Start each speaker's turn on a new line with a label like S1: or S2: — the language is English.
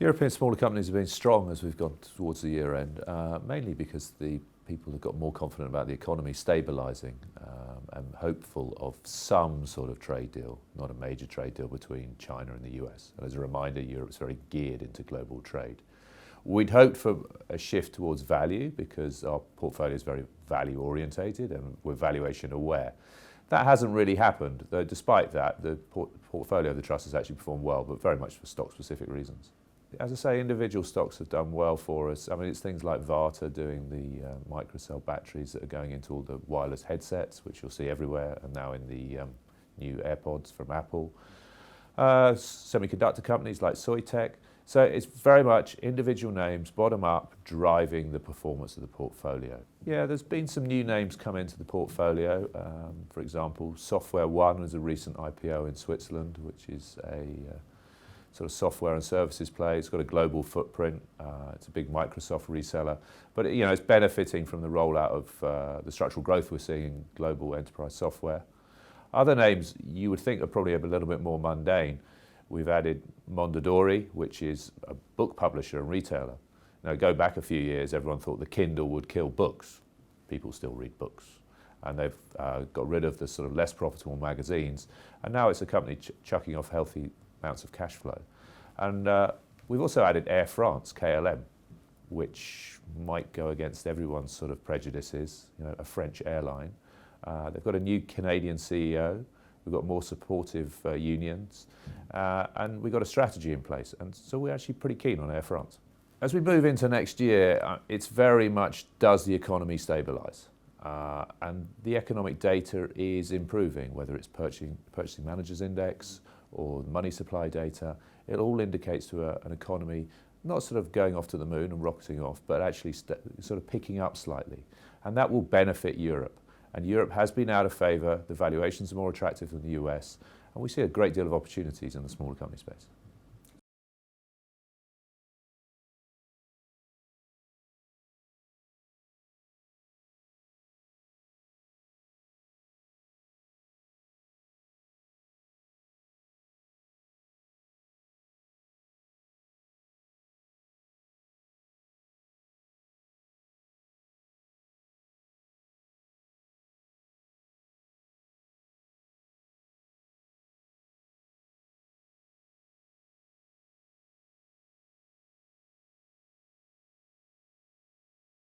S1: European smaller companies have been strong as we've gone towards the year end, mainly because the people have got more confident about the economy stabilising and hopeful of some sort of trade deal, not a major trade deal between China and the US. And as a reminder, Europe's very geared into global trade. We'd hoped for a shift towards value because our portfolio is very value orientated and we're valuation aware. That hasn't really happened, though despite that, the portfolio of the trust has actually performed well, but very much for stock-specific reasons. As I say, individual stocks have done well for us. I mean, it's things like Varta doing the microcell batteries that are going into all the wireless headsets, which you'll see everywhere, and now in the new AirPods from Apple. Semiconductor companies like Soitec. So it's very much individual names, bottom up, driving the performance of the portfolio. Yeah, there's been some new names come into the portfolio. For example, Software One was a recent IPO in Switzerland, which is a sort of software and services play. It's got a global footprint. It's a big Microsoft reseller, but it's benefiting from the rollout of the structural growth we're seeing in global enterprise software. Other names you would think are probably a little bit more mundane. We've added Mondadori, which is a book publisher and retailer. Now, go back a few years, everyone thought the Kindle would kill books. People still read books. And they've got rid of the sort of less profitable magazines. And now it's a company chucking off healthy amounts of cash flow. And we've also added Air France, KLM, which might go against everyone's sort of prejudices, a French airline. They've got a new Canadian CEO. We've got more supportive unions, and we've got a strategy in place. And so we're actually pretty keen on Air France. As we move into next year, it's very much, does the economy stabilise? And the economic data is improving, whether it's purchasing managers index or money supply data. It all indicates to an economy not sort of going off to the moon and rocketing off, but actually sort of picking up slightly. And that will benefit Europe. And Europe has been out of favour. The valuations are more attractive than the US. And we see a great deal of opportunities in the smaller company space.